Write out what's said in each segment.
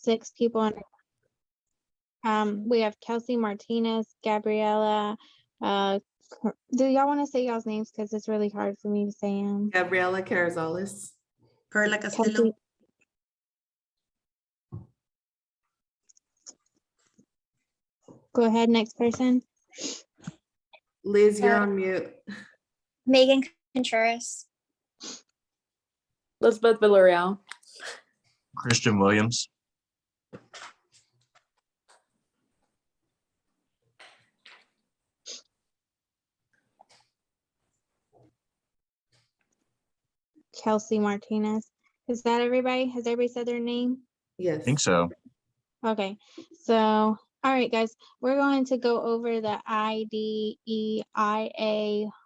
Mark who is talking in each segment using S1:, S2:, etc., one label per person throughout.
S1: 6 people. We have Kelsey Martinez, Gabriella. Do y'all want to say y'all's names? Because it's really hard for me to say them.
S2: Gabriela Carrizales.
S3: Perla Castillo.
S1: Kelsey. Go ahead, next person.
S2: Liz, you're on mute.
S4: Megan Contreras.
S5: Elizabeth Villarreal.
S6: Christian Williams.
S1: Kelsey Martinez. Is that everybody? Has everybody said their name?
S2: Yes.
S6: I think so.
S1: Okay, so, all right, guys, we're going to go over the IDEIA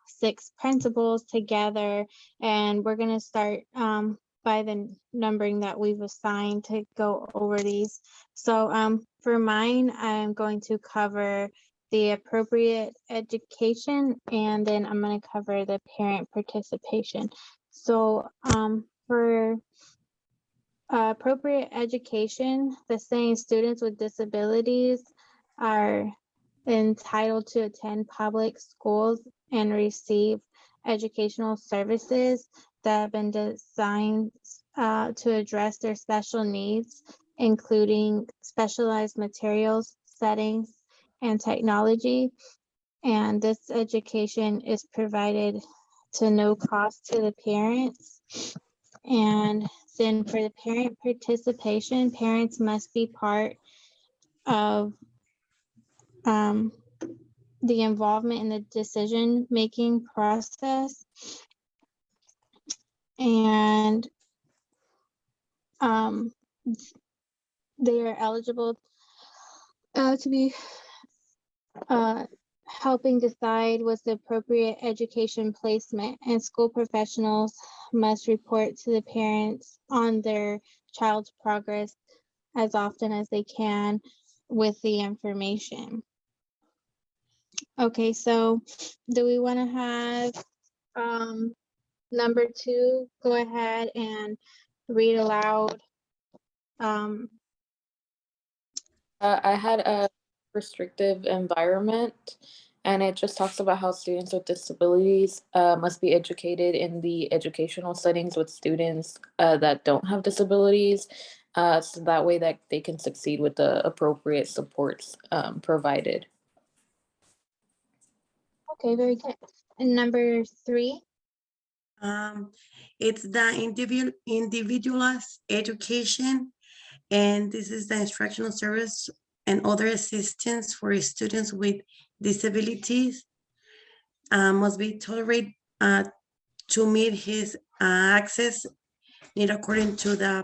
S1: 6 principles together, and we're going to start by the numbering that we've assigned to go over these. So for mine, I'm going to cover the appropriate education, and then I'm going to cover the parent participation. So for appropriate education, the saying students with disabilities are entitled to attend public schools and receive educational services that have been designed to address their special needs, including specialized materials, settings, and technology. And this education is provided to no cost to the parents. And then for the parent participation, parents must be part of the involvement in the decision-making process. And they are eligible to be helping decide what's the appropriate education placement, and school professionals must report to the parents on their child's progress as often as they can with the information. Okay, so do we want to have number 2 go ahead and read aloud?
S5: I had a restrictive environment, and it just talks about how students with disabilities must be educated in the educational settings with students that don't have disabilities, so that way that they can succeed with the appropriate supports provided.
S1: Okay, very good. And number 3?
S3: It's the individualized education, and this is the instructional service and other assistance for students with disabilities must be tolerated to meet his access need according to the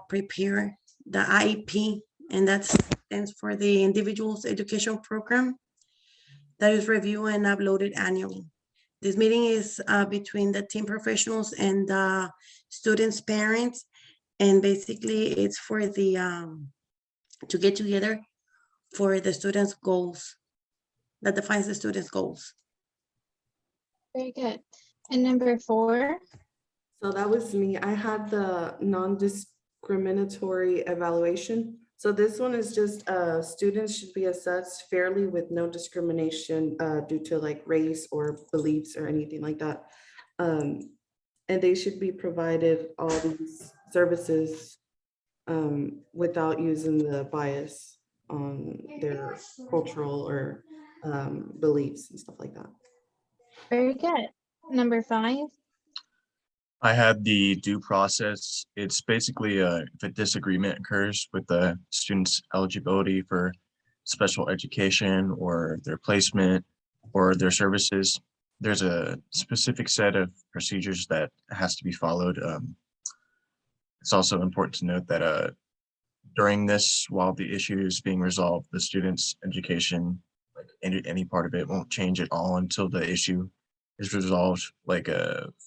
S3: IEP, and that stands for the Individuals Education Program that is reviewed and uploaded annually. This meeting is between the team professionals and the students' parents, and basically it's for the to get together for the students' goals, that defines the students' goals.
S1: Very good. And number 4?
S2: So that was me. I had the non-discriminatory evaluation. So this one is just students should be assessed fairly with no discrimination due to like race or beliefs or anything like that. And they should be provided all these services without using the bias on their cultural or beliefs and stuff like that.
S1: Very good. Number 5?
S6: I had the due process. It's basically if a disagreement occurs with the student's eligibility for special education or their placement or their services, there's a specific set of procedures that has to be followed. It's also important to note that during this, while the issue is being resolved, the student's education, like any part of it, won't change at all until the issue is resolved, like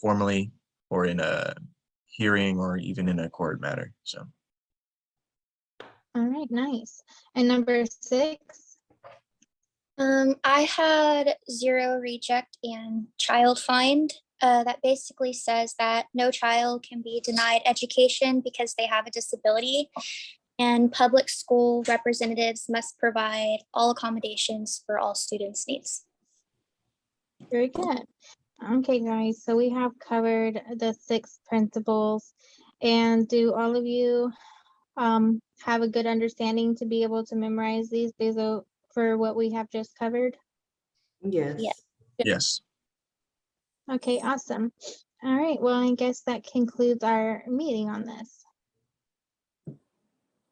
S6: formally or in a hearing or even in a court matter. So.
S1: All right, nice. And number 6?
S4: I had 0 reject and child find. That basically says that no child can be denied education because they have a disability. And public school representatives must provide all accommodations for all students' needs.
S1: Very good. Okay, guys, so we have covered the 6 principles. And do all of you have a good understanding to be able to memorize these based for what we have just covered?
S2: Yes.
S4: Yeah.
S6: Yes.
S1: Okay, awesome. All right, well, I guess that concludes our meeting on this.